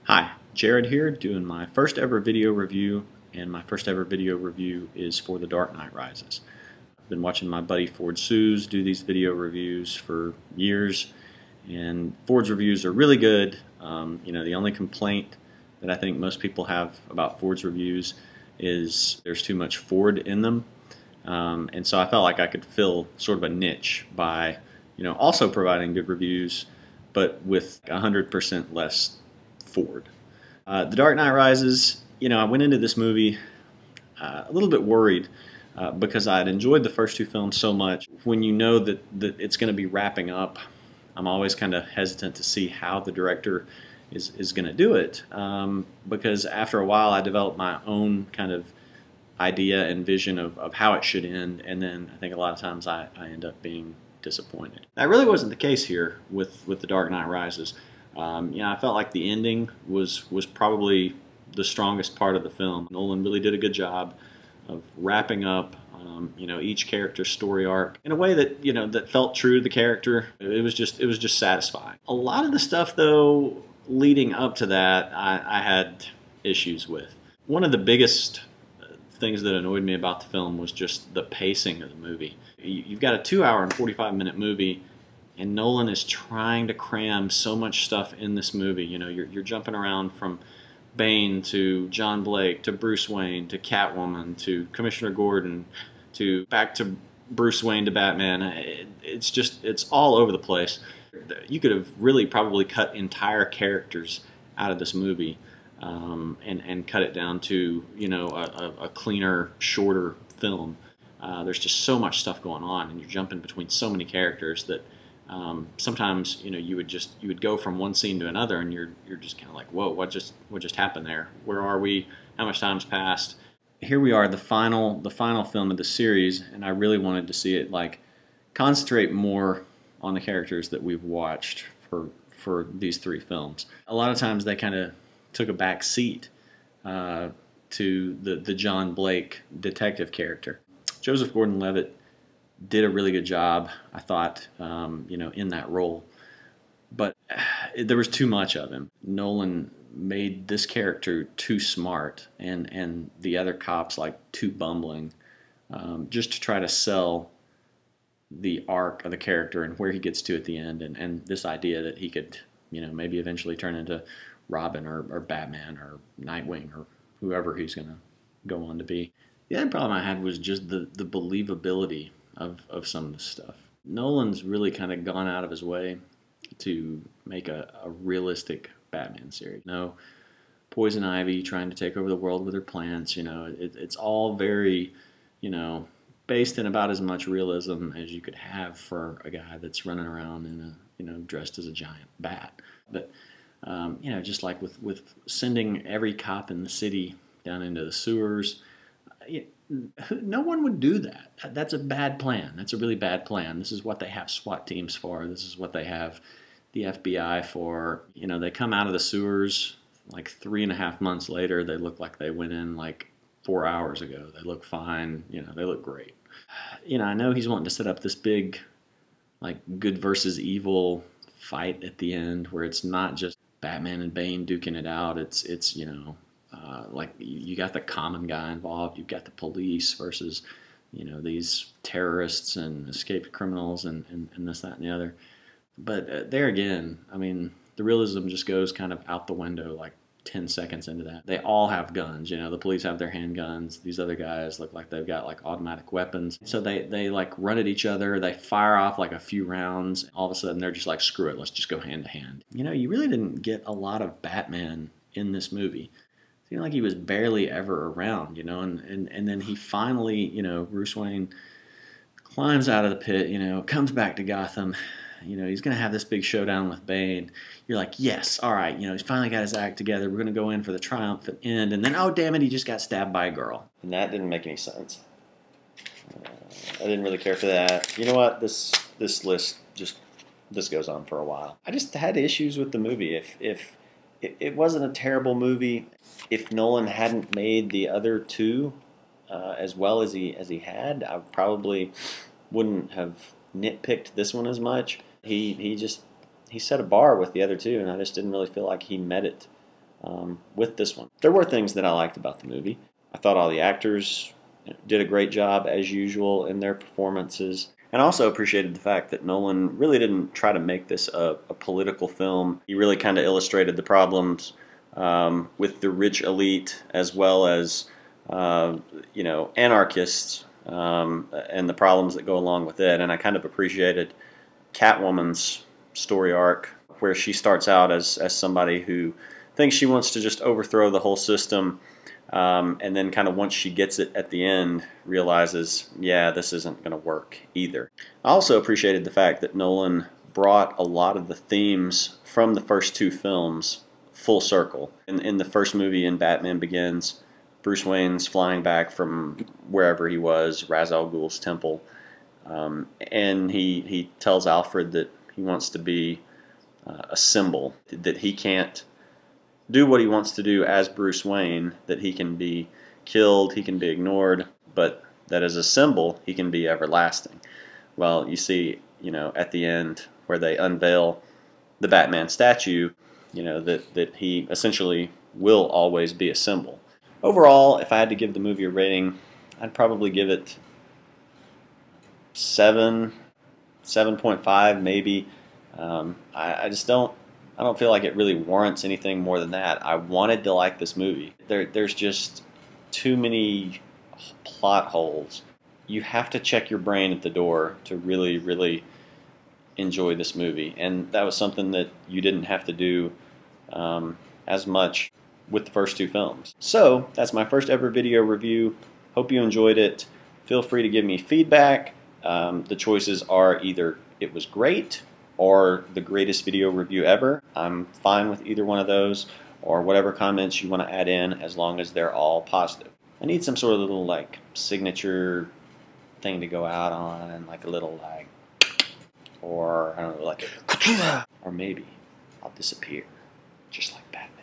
Hi, Jared here doing my first ever video review, and my first ever video review is for The Dark Knight Rises. I've been watching my buddy Ford Sues do these video reviews for years, and Ford's reviews are really good. The only complaint that I think most people have about Ford's reviews is there's too much Ford in them, and so I felt like I could fill sort of a niche by also providing good reviews, but with 100% less Ford. The Dark Knight Rises, I went into this movie a little bit worried because I had enjoyed the first two films so much. When you know that it's going to be wrapping up, I'm always kind of hesitant to see how the director is going to do it, because after a while I developed my own kind of idea and vision of how it should end, and then I think a lot of times I end up being disappointed. That really wasn't the case here with The Dark Knight Rises. I felt like the ending was probably the strongest part of the film. Nolan really did a good job of wrapping up each character's story arc in a way that that felt true to the character. It was just satisfying. A lot of the stuff though leading up to that I had issues with. One of the biggest things that annoyed me about the film was just the pacing of the movie. You've got a 2-hour and 45-minute movie, and Nolan is trying to cram so much stuff in this movie. You're jumping around from Bane to John Blake to Bruce Wayne to Catwoman to Commissioner Gordon to back to Bruce Wayne to Batman. It's all over the place. You could have really probably cut entire characters out of this movie and cut it down to a cleaner, shorter film. There's just so much stuff going on, and you're jumping between so many characters that sometimes you would go from one scene to another, and you're just kind of like, whoa, what just happened there? Where are we? How much time's passed? Here we are, the final film of the series, and I really wanted to see it concentrate more on the characters that we've watched for these three films. A lot of times they kind of took a back seat to the John Blake detective character. Joseph Gordon-Levitt did a really good job, I thought, in that role. But there was too much of him. Nolan made this character too smart, and the other cops too bumbling, just to try to sell the arc of the character and where he gets to at the end, and this idea that he could, maybe eventually turn into Robin or Batman or Nightwing or whoever he's going to go on to be. The other problem I had was just the believability of some of this stuff. Nolan's really kind of gone out of his way to make a realistic Batman series. Poison Ivy trying to take over the world with her plants. It's all very, based in about as much realism as you could have for a guy that's running around in a, dressed as a giant bat. But just like with sending every cop in the city down into the sewers, no one would do that. That's a bad plan. That's a really bad plan. This is what they have SWAT teams for. This is what they have the FBI for. They come out of the sewers 3.5 months later. They look like they went in 4 hours ago. They look fine. They look great. I know he's wanting to set up this big good versus evil fight at the end where it's not just Batman and Bane duking it out. It's you got the common guy involved. You've got the police versus these terrorists and escaped criminals and this, that, and the other. But there again, the realism just goes kind of out the window 10 seconds into that. They all have guns. The police have their handguns. These other guys look like they've got automatic weapons. So they run at each other. They fire off a few rounds. All of a sudden they're just screw it, let's just go hand to hand. You really didn't get a lot of Batman in this movie. It seemed like he was barely ever around, and then he finally, Bruce Wayne climbs out of the pit, comes back to Gotham. He's going to have this big showdown with Bane. You're like, yes, all right, he's finally got his act together. We're going to go in for the triumphant end. And then, oh, damn it, he just got stabbed by a girl. And that didn't make any sense. I didn't really care for that. You know what? This list this goes on for a while. I just had issues with the movie. If it wasn't a terrible movie, if Nolan hadn't made the other two as well as he had, I probably wouldn't have nitpicked this one as much. He set a bar with the other two, and I just didn't really feel like he met it with this one. There were things that I liked about the movie. I thought all the actors did a great job as usual in their performances. And I also appreciated the fact that Nolan really didn't try to make this a political film. He really kind of illustrated the problems with the rich elite as well as anarchists and the problems that go along with it. And I kind of appreciated Catwoman's story arc, where she starts out as somebody who thinks she wants to just overthrow the whole system, and then kind of once she gets it at the end realizes, yeah, this isn't going to work either. I also appreciated the fact that Nolan brought a lot of the themes from the first two films full circle. In the first movie, in Batman Begins, Bruce Wayne's flying back from wherever he was, Ra's al Ghul's temple, and he tells Alfred that he wants to be a symbol, that he can't do what he wants to do as Bruce Wayne, that he can be killed, he can be ignored, but that as a symbol he can be everlasting. Well, you see, at the end where they unveil the Batman statue, that he essentially will always be a symbol. Overall, if I had to give the movie a rating, I'd probably give it 7.5 maybe. I don't feel like it really warrants anything more than that. I wanted to like this movie. There's just too many plot holes. You have to check your brain at the door to really, really enjoy this movie, and that was something that you didn't have to do as much with the first two films. So that's my first ever video review. Hope you enjoyed it. Feel free to give me feedback. The choices are either it was great or the greatest video review ever. I'm fine with either one of those, or whatever comments you want to add in, as long as they're all positive. I need some sort of little like signature thing to go out on, like a little like, or I don't know, like, or maybe I'll disappear just like Batman.